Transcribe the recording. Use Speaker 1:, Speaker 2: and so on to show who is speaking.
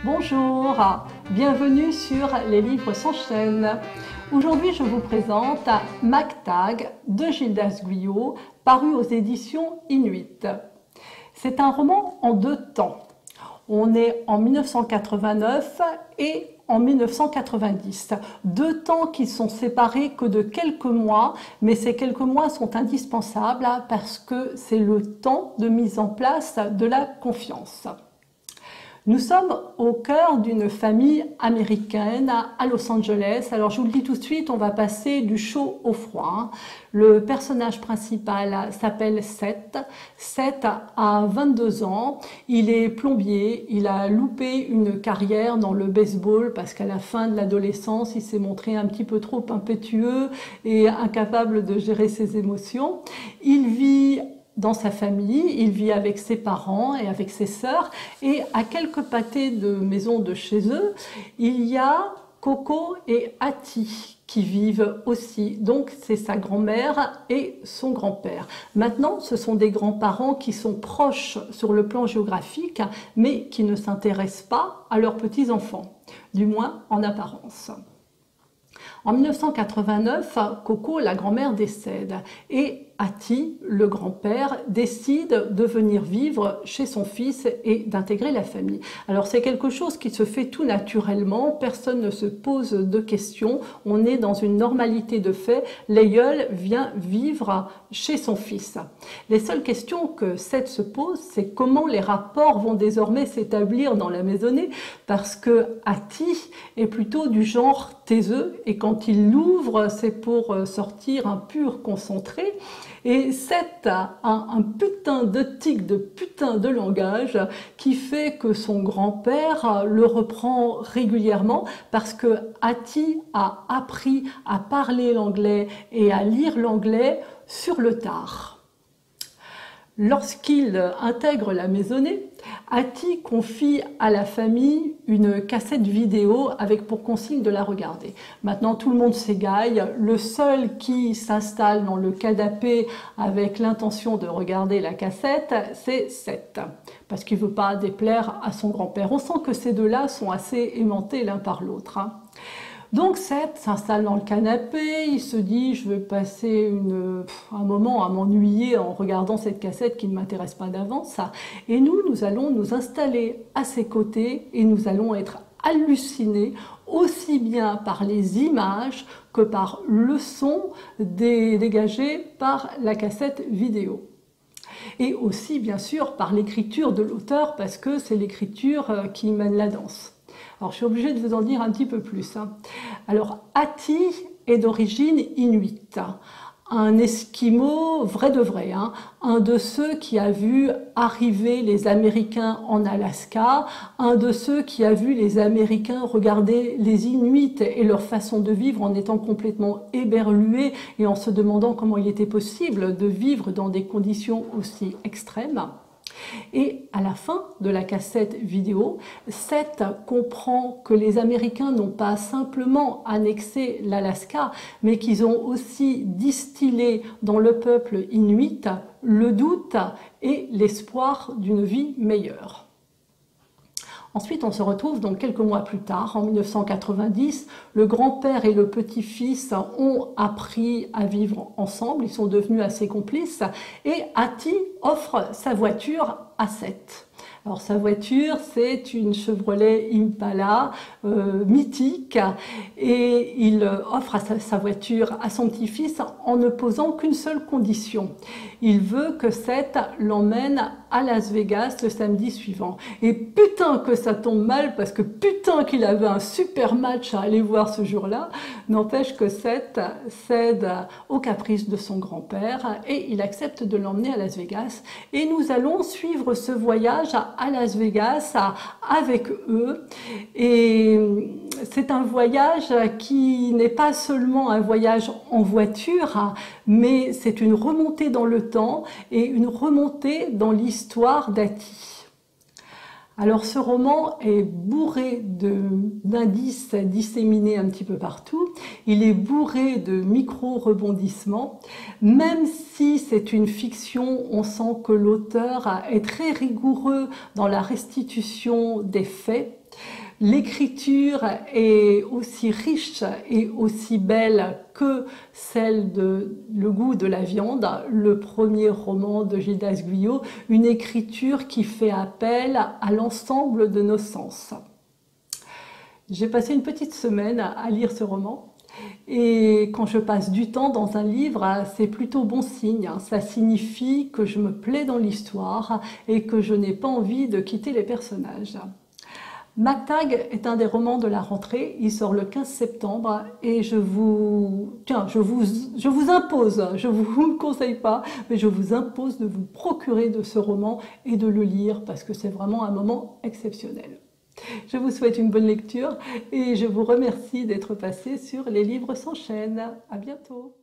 Speaker 1: Bonjour, bienvenue sur Les Livres s'enchaînent. Aujourd'hui, je vous présente MacTag de Gildas Guyot, paru aux éditions Inuit. C'est un roman en deux temps. On est en 1989 et en 1990. Deux temps qui sont séparés que de quelques mois, mais ces quelques mois sont indispensables parce que c'est le temps de mise en place de la confiance. Nous sommes au cœur d'une famille américaine à Los Angeles. Alors je vous le dis tout de suite, on va passer du chaud au froid. Le personnage principal s'appelle Seth. Seth a 22 ans, il est plombier, il a loupé une carrière dans le baseball parce qu'à la fin de l'adolescence, il s'est montré un petit peu trop impétueux et incapable de gérer ses émotions. Il vit dans sa famille, il vit avec ses parents et avec ses sœurs, et à quelques pâtés de maison de chez eux, il y a Coco et Hattie qui vivent aussi. Donc c'est sa grand-mère et son grand-père. Maintenant, ce sont des grands-parents qui sont proches sur le plan géographique, mais qui ne s'intéressent pas à leurs petits-enfants, du moins en apparence. En 1989, Coco, la grand-mère, décède et Hattie, le grand-père, décide de venir vivre chez son fils et d'intégrer la famille. Alors c'est quelque chose qui se fait tout naturellement, personne ne se pose de questions, on est dans une normalité de fait, l'aïeul vient vivre chez son fils. Les seules questions que Seth se pose, c'est comment les rapports vont désormais s'établir dans la maisonnée, parce que Hattie est plutôt du genre taiseux et quand il l'ouvre, c'est pour sortir un pur concentré. Et Seth a un putain de tic, de putain de langage qui fait que son grand-père le reprend régulièrement parce que Hattie a appris à parler l'anglais et à lire l'anglais sur le tard. Lorsqu'il intègre la maisonnée, Hattie confie à la famille une cassette vidéo avec pour consigne de la regarder. Maintenant, tout le monde s'égaille. Le seul qui s'installe dans le canapé avec l'intention de regarder la cassette, c'est Seth, parce qu'il ne veut pas déplaire à son grand-père. On sent que ces deux-là sont assez aimantés l'un par l'autre. Donc Seth s'installe dans le canapé, il se dit je vais passer un moment à m'ennuyer en regardant cette cassette qui ne m'intéresse pas d'avance. Et nous allons nous installer à ses côtés et nous allons être hallucinés aussi bien par les images que par le son dégagé par la cassette vidéo. Et aussi bien sûr par l'écriture de l'auteur parce que c'est l'écriture qui mène la danse. Alors, je suis obligée de vous en dire un petit peu plus. Alors, Hattie est d'origine inuite, un esquimau vrai de vrai, un de ceux qui a vu arriver les Américains en Alaska, un de ceux qui a vu les Américains regarder les Inuits et leur façon de vivre en étant complètement éberlués et en se demandant comment il était possible de vivre dans des conditions aussi extrêmes. Et à la fin de la cassette vidéo, Seth comprend que les Américains n'ont pas simplement annexé l'Alaska, mais qu'ils ont aussi distillé dans le peuple inuit le doute et l'espoir d'une vie meilleure. Ensuite, on se retrouve donc quelques mois plus tard, en 1990. Le grand-père et le petit-fils ont appris à vivre ensemble, ils sont devenus assez complices, et Hattie offre sa voiture à Seth. Alors sa voiture, c'est une Chevrolet Impala mythique et il offre sa voiture à son petit-fils en ne posant qu'une seule condition. Il veut que Seth l'emmène à Las Vegas le samedi suivant. Et putain que ça tombe mal parce que putain qu'il avait un super match à aller voir ce jour-là. N'empêche que Seth cède aux caprices de son grand-père et il accepte de l'emmener à Las Vegas. Et nous allons suivre ce voyage à Las Vegas avec eux. Et c'est un voyage qui n'est pas seulement un voyage en voiture, mais c'est une remontée dans le temps et une remontée dans l'histoire d'Hattie. Alors ce roman est bourré d'indices disséminés un petit peu partout, il est bourré de micro-rebondissements, même si c'est une fiction, on sent que l'auteur est très rigoureux dans la restitution des faits. L'écriture est aussi riche et aussi belle que celle de Le goût de la viande, le premier roman de Gildas Guyot, une écriture qui fait appel à l'ensemble de nos sens. J'ai passé une petite semaine à lire ce roman. Et quand je passe du temps dans un livre, c'est plutôt bon signe. Ça signifie que je me plais dans l'histoire et que je n'ai pas envie de quitter les personnages. MacTag est un des romans de la rentrée, il sort le 15 septembre et je vous impose, je ne vous le conseille pas, mais je vous impose de vous procurer de ce roman et de le lire parce que c'est vraiment un moment exceptionnel. Je vous souhaite une bonne lecture et je vous remercie d'être passé sur Les Livres s'enchaînent. À bientôt.